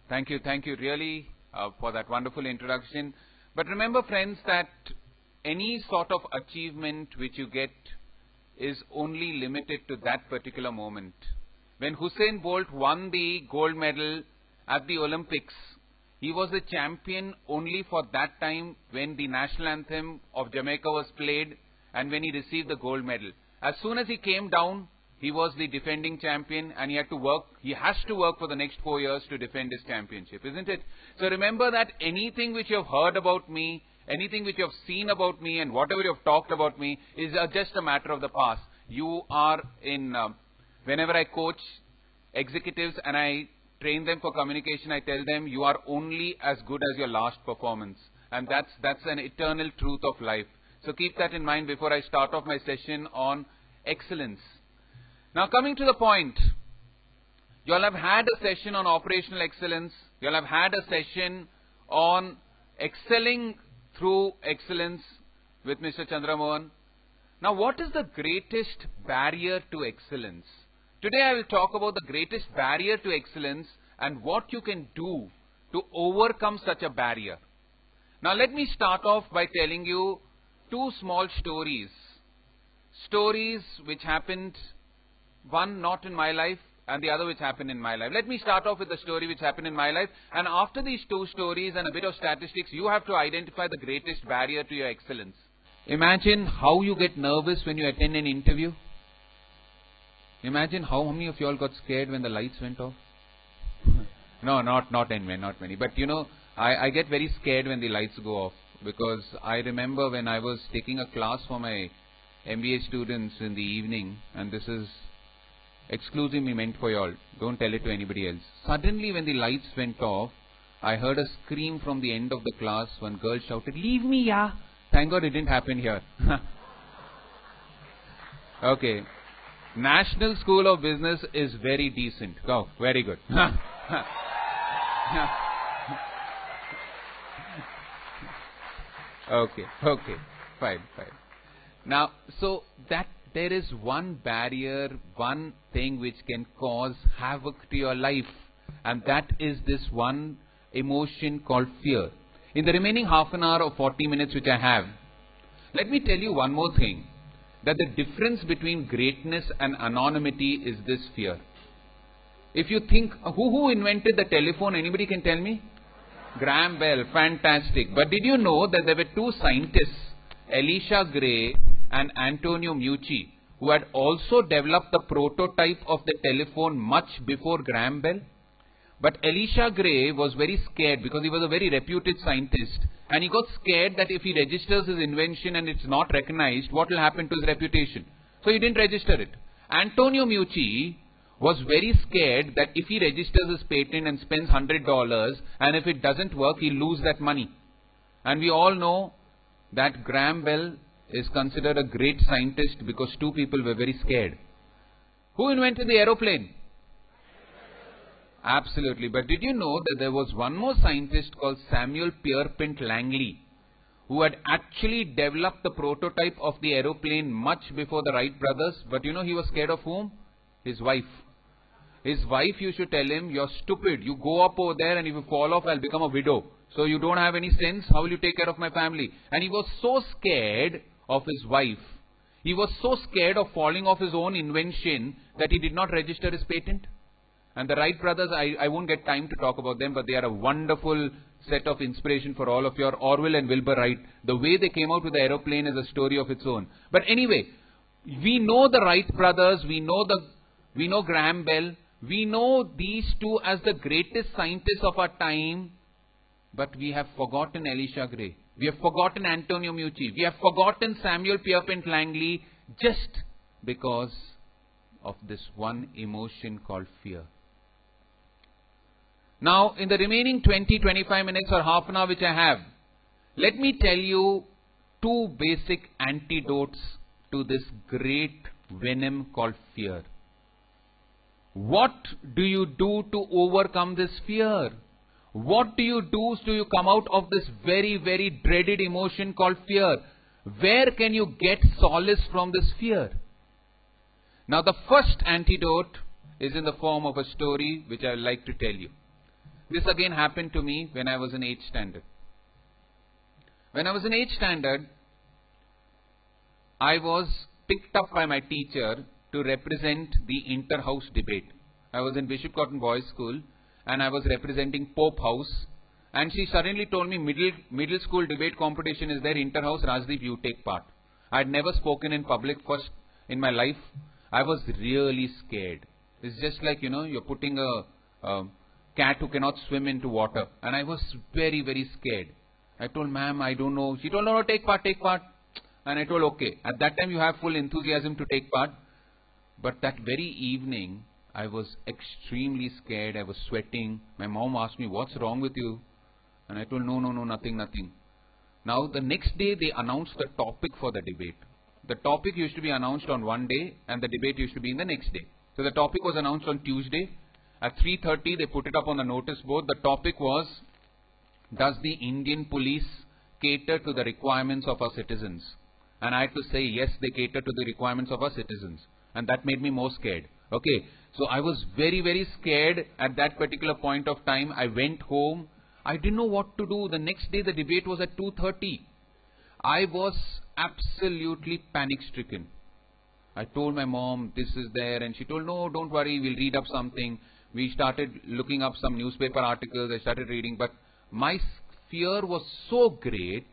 Thank you really for that wonderful introduction. But remember, friends, that any sort of achievement which you get is only limited to that particular moment. When Usain Bolt won the gold medal at the Olympics, he was a champion only for that time when the national anthem of Jamaica was played and when he received the gold medal. As soon as he came down, he was the defending champion and he has to work for the next 4 years to defend his championship, isn't it? So remember that anything which you have heard about me, anything which you have seen about me and whatever you have talked about me is just a matter of the past. You are in, whenever I coach executives and I train them for communication, I tell them you are only as good as your last performance. And that's an eternal truth of life. So keep that in mind before I start off my session on excellence. Now coming to the point, you all have had a session on operational excellence. You all have had a session on excelling through excellence with Mr. Chandramohan. Now what is the greatest barrier to excellence? Today I will talk about the greatest barrier to excellence and what you can do to overcome such a barrier. Now let me start off by telling you two small stories. Stories which happened, one not in my life and the other which happened in my life. Let me start off with the story which happened in my life, and after these two stories and a bit of statistics, you have to identify the greatest barrier to your excellence. Imagine how you get nervous when you attend an interview. Imagine how many of you all got scared when the lights went off. No, not many. But you know, I get very scared when the lights go off, because I remember when I was taking a class for my MBA students in the evening, and this is exclusively meant for you all. Don't tell it to anybody else. Suddenly when the lights went off, I heard a scream from the end of the class. One girl shouted, "Leave me, yeah." Thank God it didn't happen here. Okay. National School of Business is very decent. Oh, very good. Okay, fine. Now, so that there is one barrier, one thing which can cause havoc to your life, and that is this one emotion called fear. In the remaining half an hour or 40 minutes which I have, let me tell you one more thing, that the difference between greatness and anonymity is this fear. If you think, who invented the telephone? Anybody can tell me? Graham Bell, fantastic. But did you know that there were two scientists, Elisha Gray and Antonio Meucci, who had also developed the prototype of the telephone much before Graham Bell? But Elisha Gray was very scared because he was a very reputed scientist, and he got scared that if he registers his invention and it's not recognized, what will happen to his reputation? So he didn't register it. Antonio Meucci was very scared that if he registers his patent and spends $100, and if it doesn't work, he'll lose that money. And we all know that Graham Bell is considered a great scientist because two people were very scared. Who invented the aeroplane? Absolutely. But did you know that there was one more scientist called Samuel Pierpont Langley, who had actually developed the prototype of the aeroplane much before the Wright brothers? But you know he was scared of whom? His wife. His wife used to tell him, "You're stupid. You go up over there, and if you fall off, I'll become a widow. So you don't have any sense. How will you take care of my family?" And he was so scared of his wife. He was so scared of falling off his own invention that he did not register his patent. And the Wright brothers, I won't get time to talk about them, but they are a wonderful set of inspiration for all of your Orville and Wilbur Wright. The way they came out with the aeroplane is a story of its own. But anyway, we know the Wright brothers, we know Graham Bell, we know these two as the greatest scientists of our time, but we have forgotten Elisha Gray. We have forgotten Antonio Meucci. We have forgotten Samuel Pierpont Langley just because of this one emotion called fear. Now, in the remaining 20-25 minutes or half an hour which I have, let me tell you two basic antidotes to this great venom called fear. What do you do to overcome this fear? What do you do to you come out of this very, very dreaded emotion called fear? Where can you get solace from this fear? Now, the first antidote is in the form of a story which I would like to tell you. This again happened to me when I was in 8th standard. When I was in 8th standard, I was picked up by my teacher to represent the inter-house debate. I was in Bishop Cotton Boys School and I was representing Pope House, and she suddenly told me, middle school debate competition is there, inter-house, Rajdeep, you take part. I had never spoken in public first in my life. I was really scared. It's just like, you're putting a cat who cannot swim into water, and I was very, very scared. I told, ma'am, I don't know. She told, no, take part. And I told, okay. At that time, you have full enthusiasm to take part. But that very evening, I was extremely scared. I was sweating. My mom asked me, what's wrong with you? And I told, no, nothing. Now, the next day, they announced the topic for the debate. The topic used to be announced on one day, and the debate used to be in the next day. So the topic was announced on Tuesday. At 3:30, they put it up on the notice board. The topic was, does the Indian police cater to the requirements of our citizens? And I had to say, yes, they cater to the requirements of our citizens. And that made me more scared. Okay, so I was very, very scared at that particular point of time. I went home. I didn't know what to do. The next day, the debate was at 2:30. I was absolutely panic-stricken. I told my mom, this is there, and she told, no, don't worry, we'll read up something. We started looking up some newspaper articles. I started reading, but my fear was so great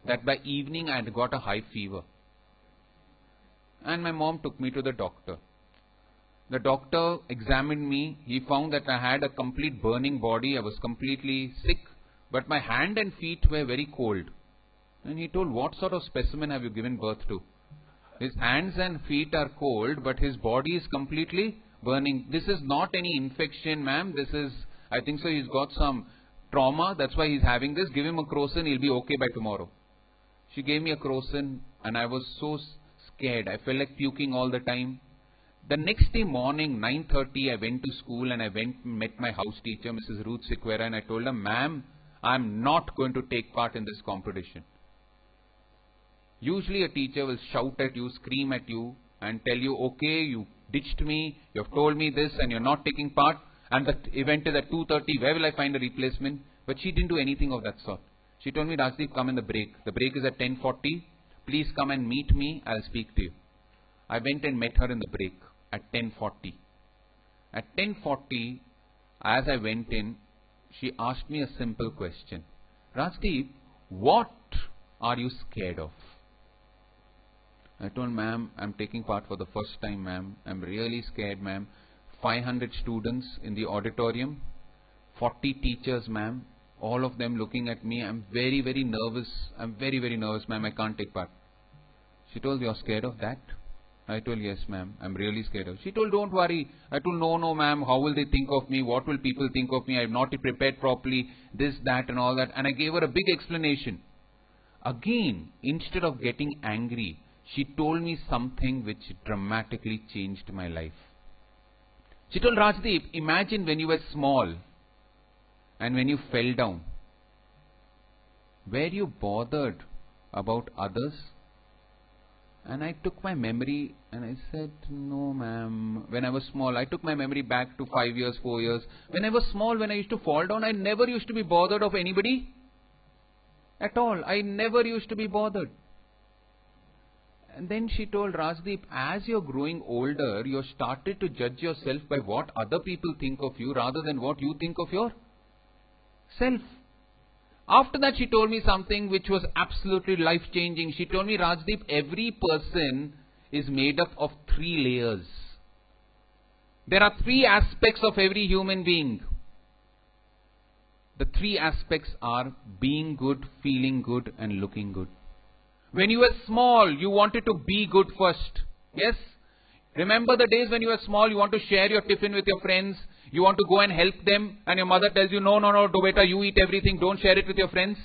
that by evening I had got a high fever. And my mom took me to the doctor. The doctor examined me. He found that I had a complete burning body. I was completely sick, but my hand and feet were very cold. And he told, what sort of specimen have you given birth to? His hands and feet are cold, but his body is completely burning. This is not any infection, ma'am. This is, I think so, he's got some trauma. That's why he's having this. Give him a crocin. He'll be okay by tomorrow. She gave me a crocin, and I was so scared. I felt like puking all the time. The next day morning, 9:30, I went to school and I met my house teacher, Mrs. Ruth Sequeira, and I told her, ma'am, I'm not going to take part in this competition. Usually a teacher will shout at you, scream at you, and tell you, okay, you ditched me, you have told me this, and you're not taking part, and the event is at 2:30, where will I find a replacement? But she didn't do anything of that sort. She told me, Rajdeep, come in the break. The break is at 10:40. Please come and meet me. I'll speak to you. I went and met her in the break at 10:40. At 10:40, as I went in, she asked me a simple question. Rajdeep, what are you scared of? I told, ma'am, I'm taking part for the first time, ma'am. I'm really scared, ma'am. 500 students in the auditorium, 40 teachers, ma'am. All of them looking at me. I'm very, very nervous. I'm very, very nervous, ma'am. I can't take part. She told, you're scared of that? I told, yes, ma'am. I'm really scared of it. She told, don't worry. I told, no, ma'am. How will they think of me? What will people think of me? I'm not prepared properly. This, that, and all that. And I gave her a big explanation. Again, instead of getting angry, she told me something which dramatically changed my life. She told, Rajdeep, imagine when you were small and when you fell down. Were you bothered about others? And I took my memory and I said, no, ma'am. When I was small, I took my memory back to 5 years, 4 years. When I was small, when I used to fall down, I never used to be bothered of anybody at all. I never used to be bothered. And then she told, Rajdeep, as you're growing older, you started to judge yourself by what other people think of you rather than what you think of yourself. After that, she told me something which was absolutely life-changing. She told me, Rajdeep, every person is made up of 3 layers. There are 3 aspects of every human being. The 3 aspects are being good, feeling good, and looking good. When you were small, you wanted to be good first. Yes? Remember the days when you were small, you want to share your tiffin with your friends. You want to go and help them. And your mother tells you, no, beta, you eat everything. Don't share it with your friends.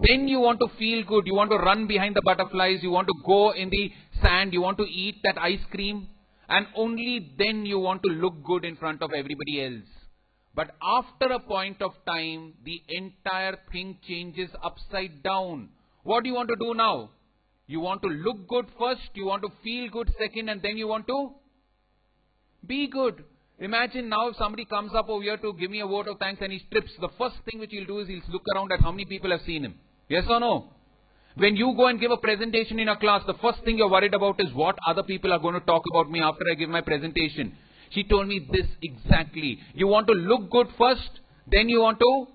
Then you want to feel good. You want to run behind the butterflies. You want to go in the sand. You want to eat that ice cream. And only then you want to look good in front of everybody else. But after a point of time, the entire thing changes upside down. What do you want to do now? You want to look good first, you want to feel good second, and then you want to be good. Imagine now if somebody comes up over here to give me a vote of thanks and he trips, the first thing which he'll do is he'll look around at how many people have seen him. Yes or no? When you go and give a presentation in a class, the first thing you're worried about is what other people are going to talk about me after I give my presentation. She told me this exactly. You want to look good first, then you want to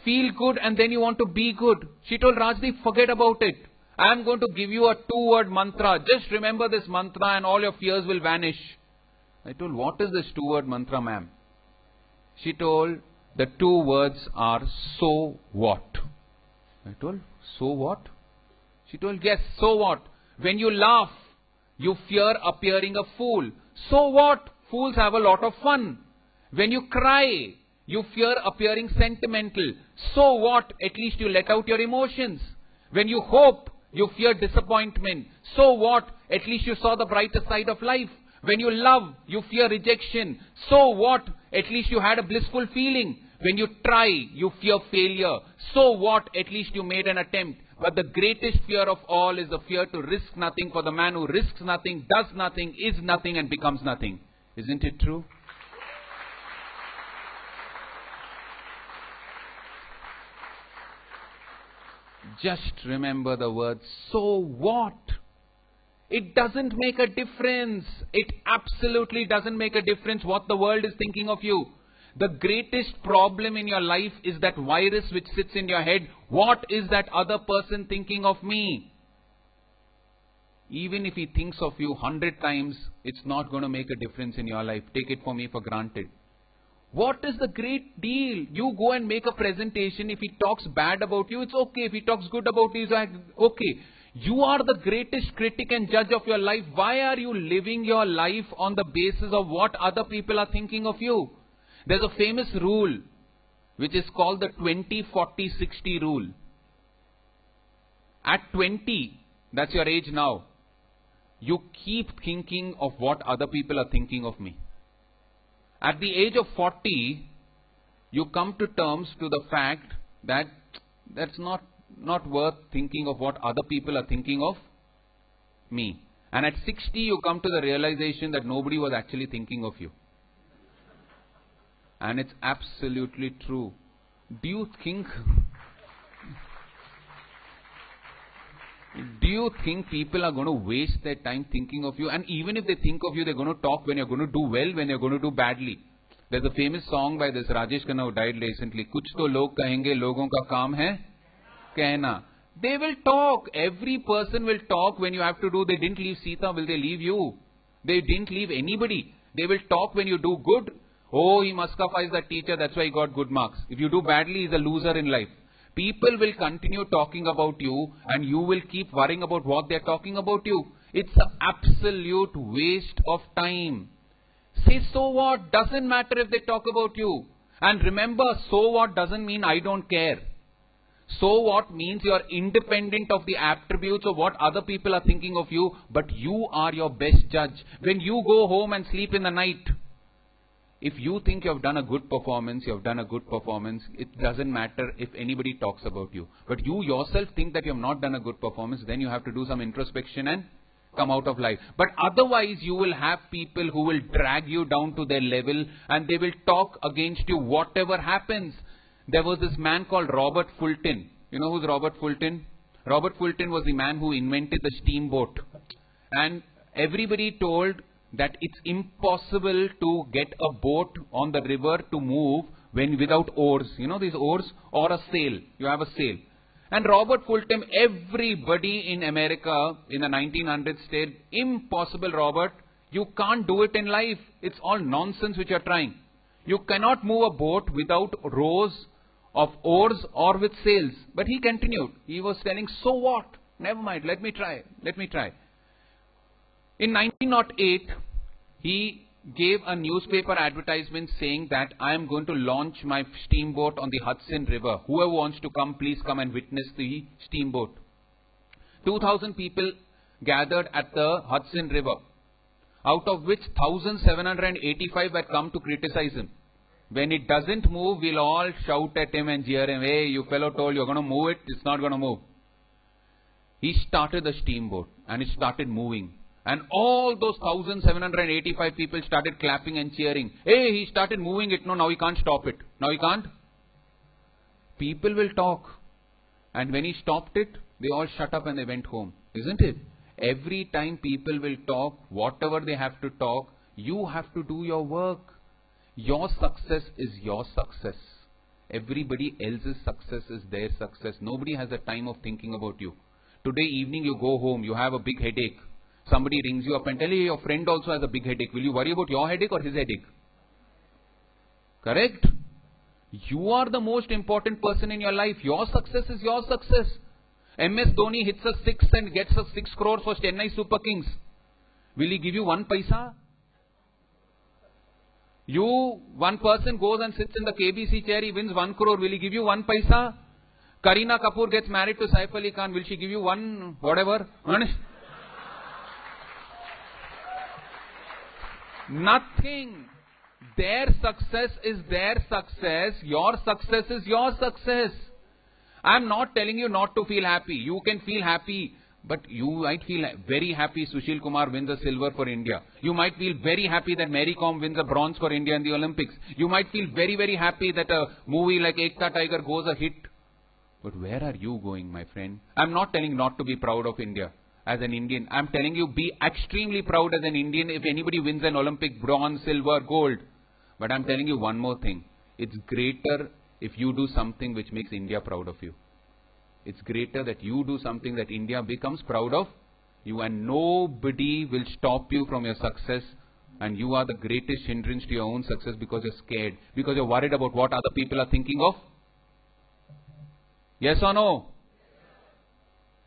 feel good, and then you want to be good. She told Rajdeep, forget about it. I am going to give you a 2-word mantra. Just remember this mantra and all your fears will vanish. I told, what is this 2-word mantra, ma'am? She told, the 2 words are, so what? I told, so what? She told, yes, so what? When you laugh, you fear appearing a fool. So what? Fools have a lot of fun. When you cry, you fear appearing sentimental. So what? At least you let out your emotions. When you hope, you fear disappointment. So what? At least you saw the brighter side of life. When you love, you fear rejection. So what? At least you had a blissful feeling. When you try, you fear failure. So what? At least you made an attempt. But the greatest fear of all is the fear to risk nothing, for the man who risks nothing, does nothing, is nothing and becomes nothing. Isn't it true? Just remember the word, so what? It doesn't make a difference. It absolutely doesn't make a difference what the world is thinking of you. The greatest problem in your life is that virus which sits in your head. What is that other person thinking of me? Even if he thinks of you 100 times, it's not going to make a difference in your life. Take it for me for granted. What is the great deal? You go and make a presentation. If he talks bad about you, it's okay. If he talks good about you, it's okay. You are the greatest critic and judge of your life. Why are you living your life on the basis of what other people are thinking of you? There's a famous rule which is called the 20-40-60 rule. At 20, that's your age now, you keep thinking of what other people are thinking of me. At the age of 40, you come to terms to the fact that that's not worth thinking of what other people are thinking of me. And at 60, you come to the realization that nobody was actually thinking of you. And it's absolutely true. Do you think people are going to waste their time thinking of you? And even if they think of you, they're going to talk when you're going to do well, when you're going to do badly. There's a famous song by this Rajesh Khanna who died recently. Kuch to log kahenge, logon ka kaam hai कहना. They will talk. Every person will talk when you have to do. They didn't leave Sita. Will they leave you? They didn't leave anybody. They will talk when you do good. Oh, he Mustafa is the teacher. That's why he got good marks. If you do badly, he's a loser in life. People will continue talking about you and you will keep worrying about what they're talking about you. It's an absolute waste of time. Say, so what? Doesn't matter if they talk about you. And remember, so what doesn't mean I don't care. So what means you are independent of the attributes of what other people are thinking of you, but you are your best judge. When you go home and sleep in the night, if you think you have done a good performance, you have done a good performance. It doesn't matter if anybody talks about you. But you yourself think that you have not done a good performance, then you have to do some introspection and come out of life. But otherwise, you will have people who will drag you down to their level and they will talk against you whatever happens. There was this man called Robert Fulton. You know who's Robert Fulton? Robert Fulton was the man who invented the steamboat. And everybody told that it's impossible to get a boat on the river to move without oars. You know these oars? Or a sail. You have a sail. And Robert Fulton, everybody in America in the 1900s said, impossible, Robert. You can't do it in life. It's all nonsense which you're trying. You cannot move a boat without rows of oars or with sails. But he continued. He was telling, so what? Never mind. Let me try. Let me try. In 1908, he gave a newspaper advertisement saying that I am going to launch my steamboat on the Hudson River. Whoever wants to come, please come and witness the steamboat. 2,000 people gathered at the Hudson River, out of which 1,785 had come to criticize him. When it doesn't move, we'll all shout at him and jeer him. Hey, you fellow told you're going to move it. It's not going to move. He started the steamboat and it started moving. And all those 1,785 people started clapping and cheering. Hey, he started moving it. No, now he can't stop it. Now he can't. People will talk. And when he stopped it, they all shut up and they went home. Isn't it? Every time people will talk, whatever they have to talk, you have to do your work. Your success is your success. Everybody else's success is their success. Nobody has a time of thinking about you. Today evening you go home, you have a big headache. Somebody rings you up and tells you your friend also has a big headache. Will you worry about your headache or his headache? Correct? You are the most important person in your life. Your success is your success. MS Dhoni hits a 6 and gets a 6 crore for Chennai Super Kings. Will he give you 1 paisa? One person goes and sits in the KBC chair, he wins 1 crore. Will he give you 1 paisa? Kareena Kapoor gets married to Saif Ali Khan. Will she give you 1 whatever? Nothing. Their success is their success. Your success is your success. I am not telling you not to feel happy. You can feel happy, but you might feel very happy Sushil Kumar wins a silver for India. You might feel very happy that Mary Kom wins a bronze for India in the Olympics. You might feel very, very happy that a movie like Ekta Tiger goes a hit. But where are you going, my friend? I am not telling not to be proud of India as an Indian. I am telling you be extremely proud as an Indian if anybody wins an Olympic bronze, silver, gold. But I am telling you one more thing. It's greater if you do something which makes India proud of you. It's greater that you do something that India becomes proud of you, and nobody will stop you from your success, and you are the greatest hindrance to your own success because you're scared, because you're worried about what other people are thinking of. Yes or no?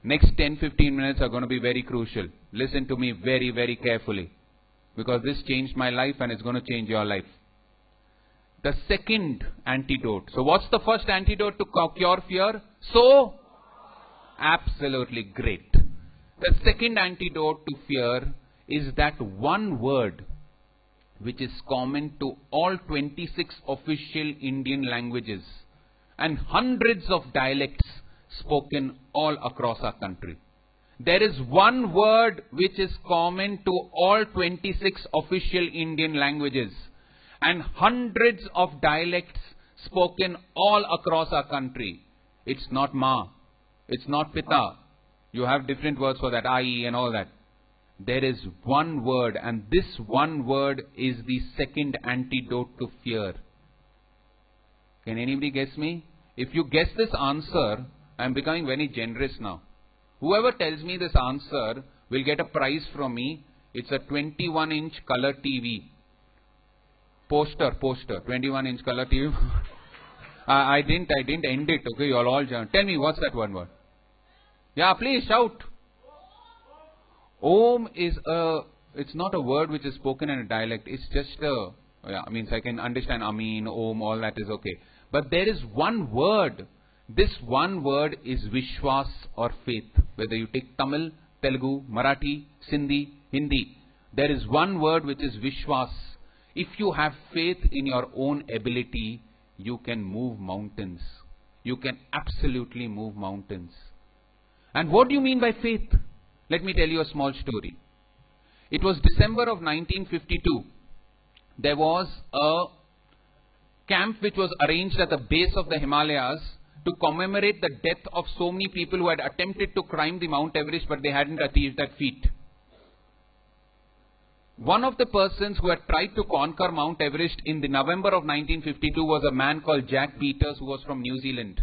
Next 10-15 minutes are going to be very crucial. Listen to me very, very carefully, because this changed my life and it's going to change your life. The second antidote. So what's the first antidote to cure fear? So, absolutely great. The second antidote to fear is that one word which is common to all 26 official Indian languages and hundreds of dialects spoken all across our country. There is one word which is common to all 26 official Indian languages and hundreds of dialects spoken all across our country. It's not Ma. It's not Pita. You have different words for that, I and all that. There is one word, and this one word is the second antidote to fear. Can anybody guess me? If you guess this answer, I am becoming very generous now. Whoever tells me this answer will get a prize from me. It's a 21-inch color TV. Poster, 21-inch color TV. I didn't end it, okay? You all tell me, what's that one word? Yeah, please shout. Om is it's not a word which is spoken in a dialect. It's just I can understand Amin, Om, all that is okay. But there is one word. This one word is Vishwas or faith. Whether you take Tamil, Telugu, Marathi, Sindhi, Hindi. There is one word which is Vishwas. If you have faith in your own ability, you can move mountains. You can absolutely move mountains. And what do you mean by faith? Let me tell you a small story. It was December of 1952. There was a camp which was arranged at the base of the Himalayas to commemorate the death of so many people who had attempted to climb the Mount Everest, but they hadn't achieved that feat. One of the persons who had tried to conquer Mount Everest in the November of 1952 was a man called Jack Peters, who was from New Zealand.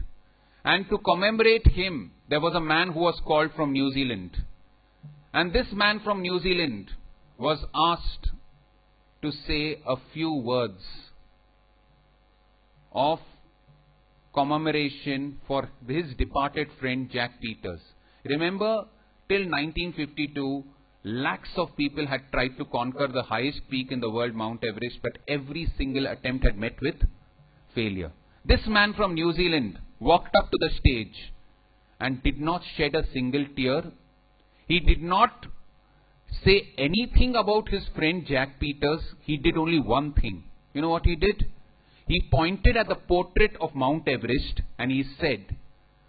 And to commemorate him, there was a man who was called from New Zealand. And this man from New Zealand was asked to say a few words of commemoration for his departed friend Jack Peters. Remember, till 1952, lakhs of people had tried to conquer the highest peak in the world, Mount Everest, but every single attempt had met with failure. This man from New Zealand walked up to the stage and did not shed a single tear. He did not say anything about his friend Jack Peters. He did only one thing. You know what he did? He pointed at the portrait of Mount Everest and he said,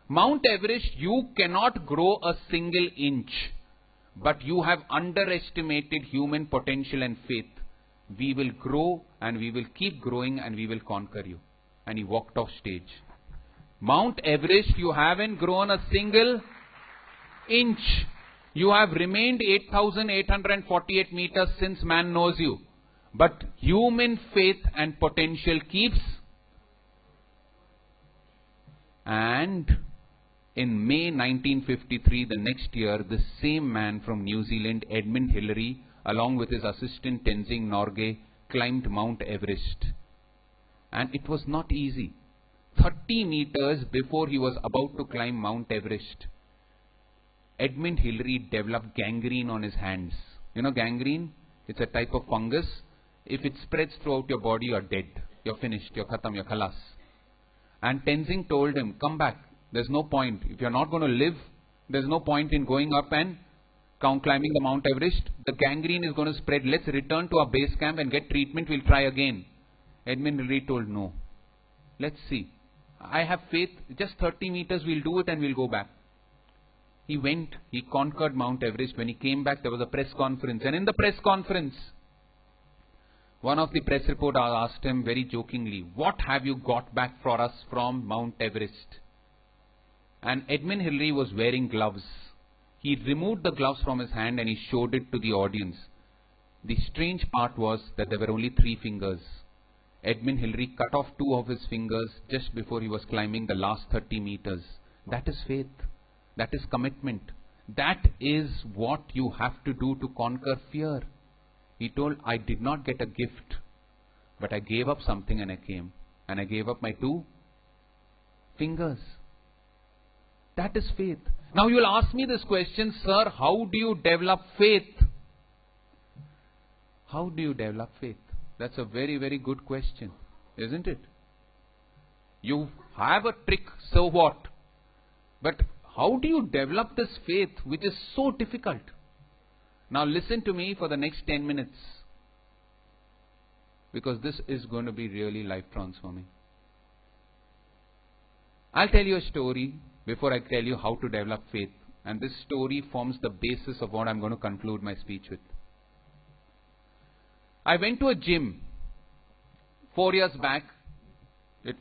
Mount Everest, you cannot grow a single inch. but you have underestimated human potential and faith. We will grow and we will keep growing and we will conquer you. And he walked off stage. Mount Everest, you haven't grown a single inch. You have remained 8,848 meters since man knows you. But human faith and potential keeps. And in May 1953, the next year, the same man from New Zealand, Edmund Hillary, along with his assistant Tenzing Norgay, climbed Mount Everest. And it was not easy. 30 meters before he was about to climb Mount Everest, Edmund Hillary developed gangrene on his hands. You know gangrene? It's a type of fungus. If it spreads throughout your body, you're dead. You're finished. You're khatam. You're khalas. And Tenzing told him, come back. There's no point. If you're not going to live, there's no point in going up and climbing the Mount Everest. The gangrene is going to spread. Let's return to our base camp and get treatment. We'll try again. Edmund Hillary told, no. Let's see. I have faith. Just 30 meters, we'll do it and we'll go back. He went. He conquered Mount Everest. When he came back, there was a press conference. And in the press conference, one of the press reporters asked him very jokingly, what have you got back for us from Mount Everest? And Edmund Hillary was wearing gloves. He removed the gloves from his hand and he showed it to the audience. The strange part was that there were only 3 fingers. Edmund Hillary cut off 2 of his fingers just before he was climbing the last 30 meters. That is faith. That is commitment. That is what you have to do to conquer fear. He told, I did not get a gift, but I gave up something and I came. And I gave up my 2 fingers. That is faith. Now you will ask me this question, sir, how do you develop faith? How do you develop faith? That's a very, very good question, isn't it? You have a trick, so what? But how do you develop this faith which is so difficult? Now listen to me for the next 10 minutes. Because this is going to be really life transforming. I'll tell you a story before I tell you how to develop faith. And this story forms the basis of what I'm going to conclude my speech with. I went to a gym 4 years back.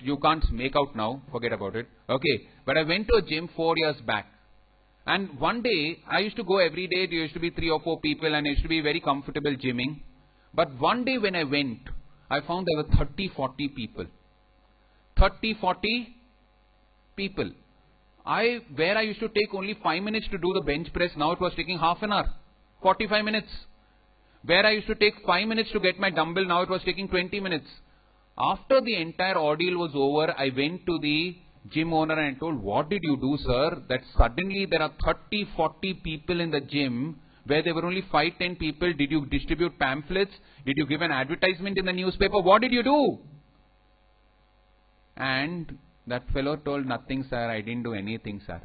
You can't make out now, forget about it. Okay, but I went to a gym 4 years back. And one day, I used to go every day. There used to be 3 or 4 people and I used to be very comfortable gymming. But one day when I went, I found there were 30, 40 people. 30, 40 people. Where I used to take only 5 minutes to do the bench press, now it was taking half an hour, 45 minutes. Where I used to take 5 minutes to get my dumbbell, now it was taking 20 minutes. After the entire ordeal was over, I went to the gym owner and I told, what did you do, sir? That suddenly there are 30, 40 people in the gym where there were only 5, 10 people. Did you distribute pamphlets? Did you give an advertisement in the newspaper? What did you do? And that fellow told, nothing, sir. I didn't do anything, sir.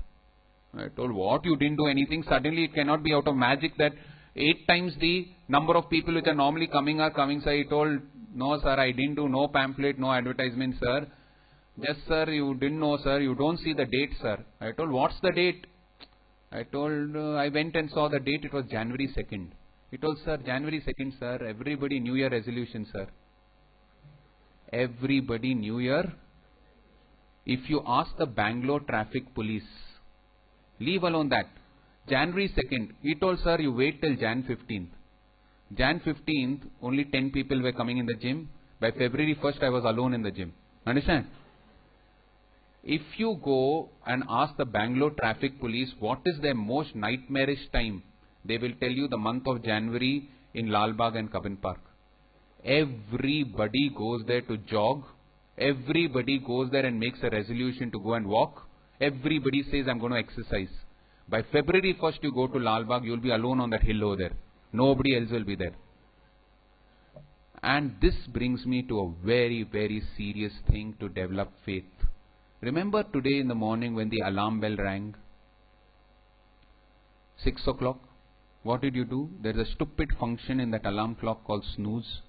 I told, what? You didn't do anything? Suddenly it cannot be out of magic that 8 times the number of people which are normally coming are coming, sir. He told, no, sir, I didn't do no pamphlet, no advertisement, sir. Yes, sir, you didn't know, sir. You don't see the date, sir. I told, what's the date? I told, I went and saw the date. It was January 2nd. He told, sir, January 2nd, sir. Everybody New Year resolution, sir. Everybody New Year. If you ask the Bangalore traffic police, leave alone that. January 2nd. He told, sir, you wait till Jan 15th. Jan 15th, only 10 people were coming in the gym. By February 1st, I was alone in the gym. Understand? If you go and ask the Bangalore traffic police what is their most nightmarish time, they will tell you the month of January in Lal Bagh and Cubbon Park. Everybody goes there to jog. Everybody goes there and makes a resolution to go and walk. Everybody says, I'm going to exercise. By February 1st, you go to Lal Bagh, you'll be alone on that hill over there. Nobody else will be there. And this brings me to a very, very serious thing to develop faith. Remember today in the morning when the alarm bell rang? 6 o'clock. What did you do? There's a stupid function in that alarm clock called snooze.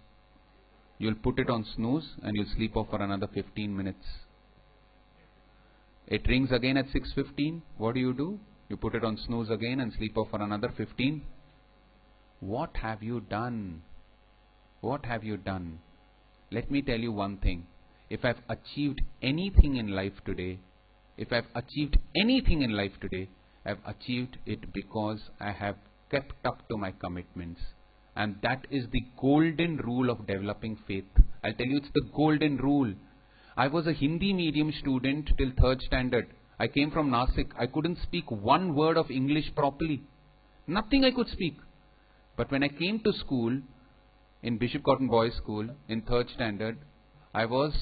You'll put it on snooze and you'll sleep off for another 15 minutes. It rings again at 6:15. What do? You put it on snooze again and sleep off for another 15. What have you done? What have you done? Let me tell you one thing. If I've achieved anything in life today, I've achieved it because I have kept up to my commitments. And that is the golden rule of developing faith. I'll tell you, it's the golden rule. I was a Hindi medium student till 3rd standard. I came from Nasik. I couldn't speak one word of English properly. Nothing I could speak. But when I came to school, in Bishop Cotton Boys School, in 3rd standard, I was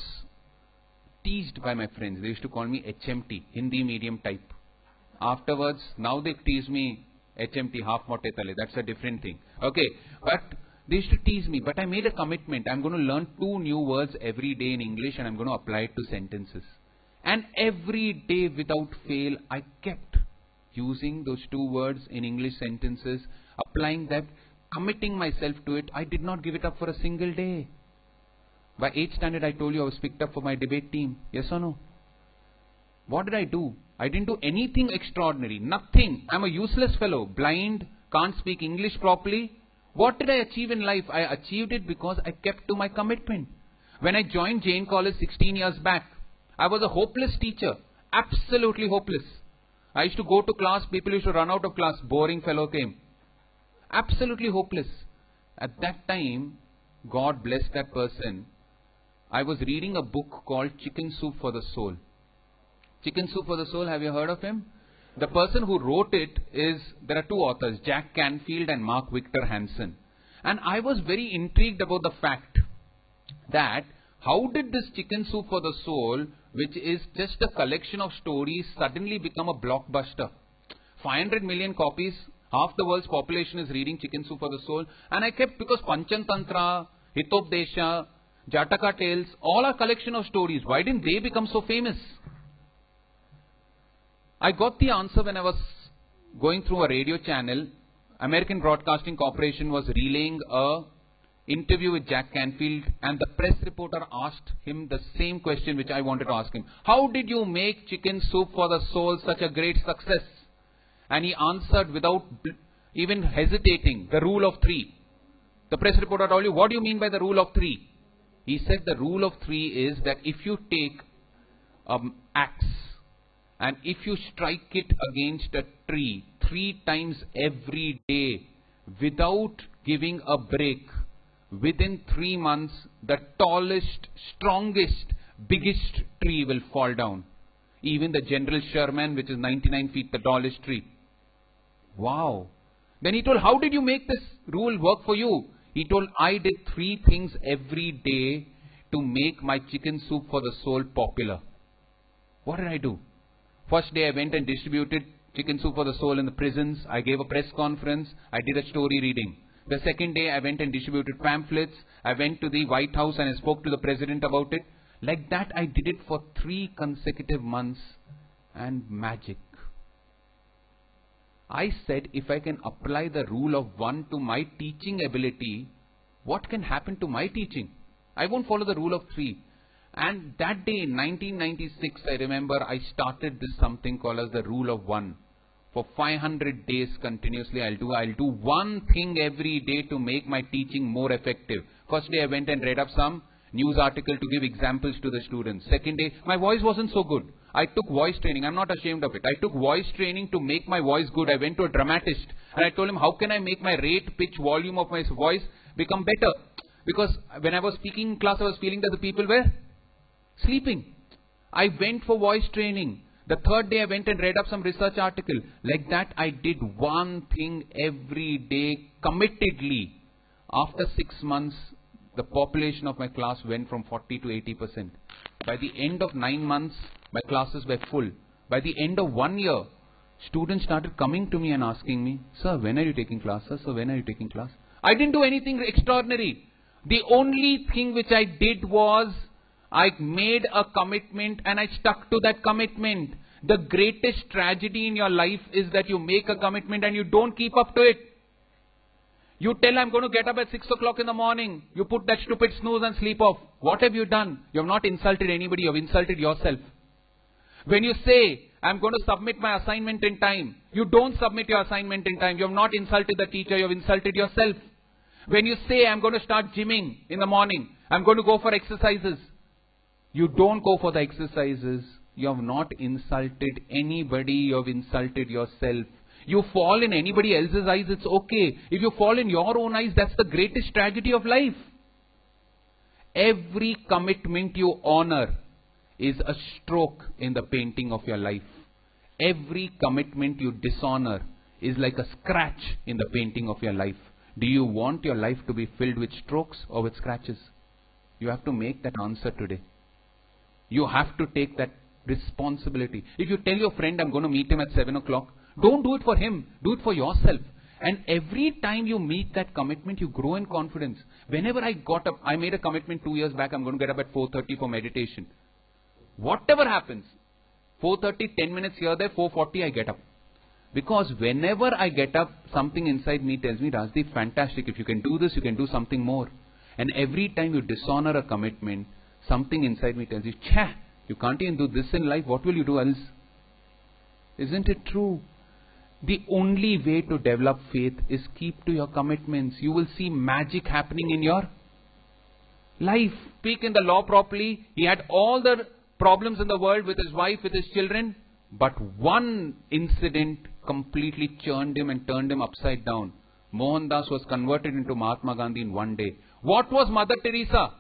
teased by my friends. They used to call me HMT, Hindi medium type. Afterwards, now they tease me HMT, half mote tale. That's a different thing. Okay, but they used to tease me. But I made a commitment. I'm going to learn 2 new words every day in English and I'm going to apply it to sentences. And every day without fail, I kept using those 2 words in English sentences, applying that, committing myself to it. I did not give it up for a single day. By 8th standard, I told you I was picked up for my debate team. Yes or no? What did I do? I didn't do anything extraordinary. Nothing. I'm a useless fellow. Blind, can't speak English properly. What did I achieve in life? I achieved it because I kept to my commitment. When I joined Jain College 16 years back, I was a hopeless teacher. Absolutely hopeless. I used to go to class, people used to run out of class. Boring fellow came. Absolutely hopeless. At that time, God bless that person. I was reading a book called Chicken Soup for the Soul. Chicken Soup for the Soul, have you heard of him? The person who wrote it is, there are 2 authors, Jack Canfield and Mark Victor Hansen. And I was very intrigued about the fact that how did this Chicken Soup for the Soul, which is just a collection of stories, suddenly become a blockbuster? 500 million copies, half the world's population is reading Chicken Soup for the Soul. And I kept, because Panchantantra, Hitopdesha, Jataka Tales, all are collection of stories. Why didn't they become so famous? I got the answer when I was going through a radio channel. American Broadcasting Corporation was relaying a interview with Jack Canfield, and the press reporter asked him the same question which I wanted to ask him. How did you make Chicken Soup for the Soul such a great success? And he answered without even hesitating, the rule of 3. The press reporter told you, what do you mean by the rule of 3? He said the rule of 3 is that if you take an axe and if you strike it against a tree 3 times every day without giving a break, within 3 months, the tallest, strongest, biggest tree will fall down. Even the General Sherman, which is 99 feet, the tallest tree. Wow. Then he told, how did you make this rule work for you? He told, I did 3 things every day to make my Chicken Soup for the Soul popular. What did I do? First day I went and distributed Chicken Soup for the Soul in the prisons. I gave a press conference. I did a story reading. The second day I went and distributed pamphlets. I went to the White House and I spoke to the president about it. Like that I did it for 3 consecutive months, and magic. I said, if I can apply the rule of 1 to my teaching ability, what can happen to my teaching? I won't follow the rule of 3. And that day in 1996, I remember I started this something called as the rule of 1. For 500 days continuously, I'll do 1 thing every day to make my teaching more effective. First day I went and read up some news article to give examples to the students. Second day, my voice wasn't so good. I took voice training. I'm not ashamed of it. I took voice training to make my voice good. I went to a dramatist and I told him, how can I make my rate, pitch, volume of my voice become better? Because when I was speaking in class, I was feeling that the people were sleeping. I went for voice training. The third day I went and read up some research article. Like that I did 1 thing every day committedly. After 6 months, the population of my class went from 40 to 80%. By the end of 9 months, my classes were full. By the end of 1 year, students started coming to me and asking me, sir, when are you taking class? Sir, when are you taking class? I didn't do anything extraordinary. The only thing which I did was, I made a commitment and I stuck to that commitment. The greatest tragedy in your life is that you make a commitment and you don't keep up to it. You tell, I'm going to get up at 6 o'clock in the morning. You put that stupid snooze and sleep off. What have you done? You have not insulted anybody. You have insulted yourself. When you say, I'm going to submit my assignment in time, you don't submit your assignment in time. You have not insulted the teacher, you have insulted yourself. When you say, I'm going to start gymming in the morning, I'm going to go for exercises, you don't go for the exercises. You have not insulted anybody, you have insulted yourself. You fall in anybody else's eyes, it's okay. If you fall in your own eyes, that's the greatest tragedy of life. Every commitment you honor is a stroke in the painting of your life. Every commitment you dishonor is like a scratch in the painting of your life. Do you want your life to be filled with strokes or with scratches? You have to make that answer today. You have to take that responsibility. If you tell your friend, I'm going to meet him at 7 o'clock, don't do it for him. Do it for yourself. And every time you meet that commitment, you grow in confidence. Whenever I got up, I made a commitment 2 years back, I'm going to get up at 4:30 for meditation. Whatever happens, 4:30, 10 minutes here, there, 4:40 I get up. Because whenever I get up, something inside me tells me, Rajdeep, fantastic. If you can do this, you can do something more. And every time you dishonor a commitment, something inside me tells you, Chah, you can't even do this in life. What will you do else? Isn't it true? The only way to develop faith is keep to your commitments. You will see magic happening in your life. Speak in the law properly. He had all the problems in the world with his wife, with his children. But one incident completely churned him and turned him upside down. Mohandas was converted into Mahatma Gandhi in one day. What was Mother Teresa?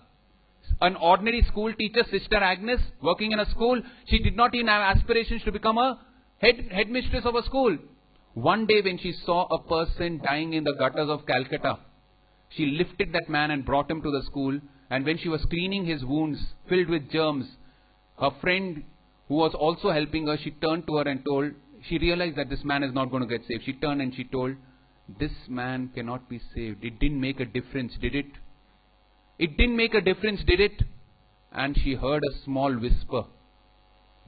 An ordinary school teacher, Sister Agnes, working in a school. She did not even have aspirations to become a headmistress of a school. One day when she saw a person dying in the gutters of Calcutta, she lifted that man and brought him to the school. And when she was cleaning his wounds filled with germs, her friend who was also helping her, she turned to her and told, she realized that this man is not going to get saved. She turned and she told, this man cannot be saved. It didn't make a difference, did it? It didn't make a difference, did it? And she heard a small whisper.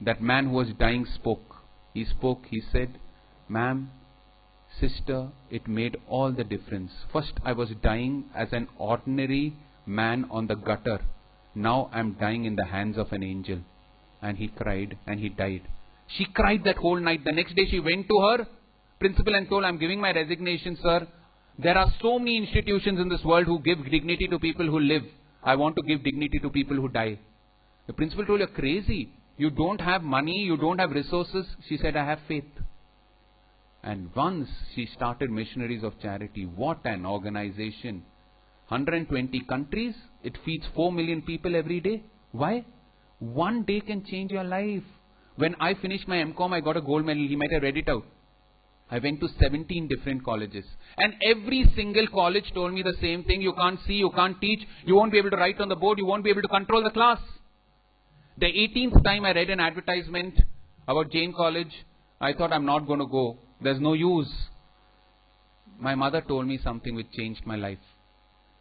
That man who was dying spoke. He spoke, he said, ma'am, sister, it made all the difference. First I was dying as an ordinary man on the gutter. Now I am dying in the hands of an angel. And he cried and he died. She cried that whole night. The next day she went to her principal and told, I'm giving my resignation, sir. There are so many institutions in this world who give dignity to people who live. I want to give dignity to people who die. The principal told, you're crazy. You don't have money, you don't have resources. She said, I have faith. And once she started Missionaries of Charity. What an organization. 120 countries. It feeds 4 million people every day. Why? One day can change your life. When I finished my MCom, I got a gold medal. He might have read it out. I went to 17 different colleges. And every single college told me the same thing. You can't see, you can't teach, you won't be able to write on the board, you won't be able to control the class. The 18th time I read an advertisement about Jain College, I thought I'm not going to go. There's no use. My mother told me something which changed my life.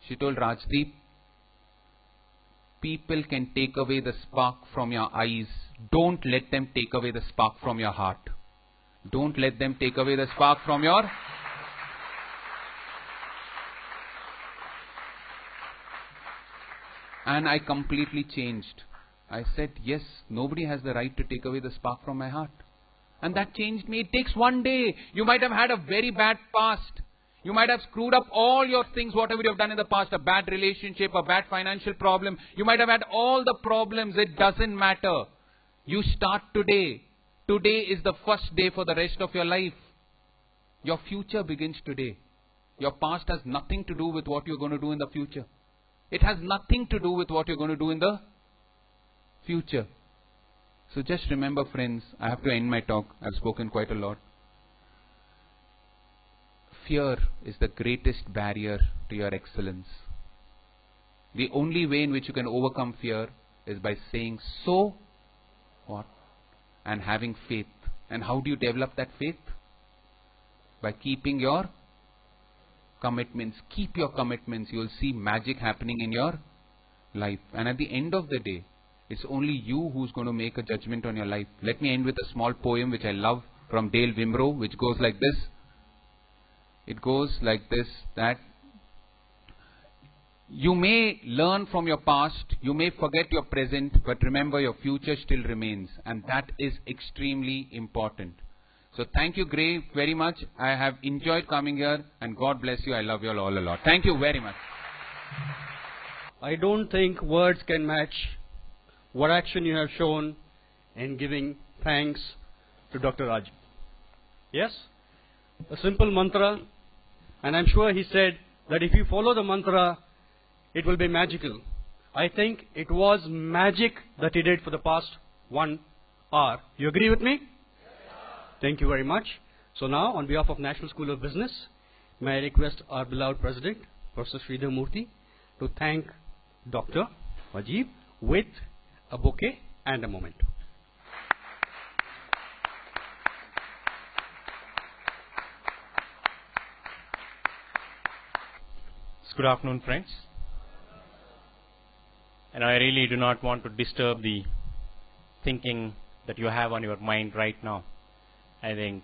She told, Rajdeep, people can take away the spark from your eyes. Don't let them take away the spark from your heart. Don't let them take away the spark from your... And I completely changed. I said, yes, nobody has the right to take away the spark from my heart. And that changed me. It takes one day. You might have had a very bad past. You might have screwed up all your things, whatever you have done in the past, a bad relationship, a bad financial problem. You might have had all the problems. It doesn't matter. You start today. Today is the first day for the rest of your life. Your future begins today. Your past has nothing to do with what you're going to do in the future. It has nothing to do with what you're going to do in the future. So just remember, friends, I have to end my talk. I've spoken quite a lot. Fear is the greatest barrier to your excellence. The only way in which you can overcome fear is by saying, so what? And having faith. And how do you develop that faith? By keeping your commitments. Keep your commitments. You will see magic happening in your life. And at the end of the day, it's only you who's going to make a judgment on your life. Let me end with a small poem which I love from Dale Wimbrow, which goes like this. It goes like this, that You may learn from your past, you may forget your present, but remember your future still remains, and that is extremely important. So thank you, Gray, very much. I have enjoyed coming here, and God bless you. I love you all a lot. Thank you very much. I don't think words can match what action you have shown in giving thanks to Dr. Raj. Yes? A simple mantra, and I'm sure he said that if you follow the mantra, it will be magical. I think it was magic that he did for the past 1 hour. You agree with me? Thank you very much. So now, on behalf of National School of Business, may I request our beloved President, Professor Sridhar Murthy, to thank Dr. Wajib with a bouquet and a moment. Good afternoon, friends. And I really do not want to disturb the thinking that you have on your mind right now. I think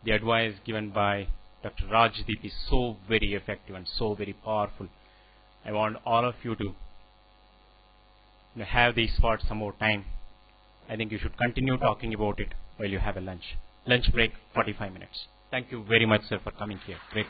the advice given by Dr. Rajdeep is so very effective and so very powerful. I want all of you to have these for some more time. I think you should continue talking about it while you have a lunch. Lunch break, 45 minutes. Thank you very much, sir, for coming here. Great.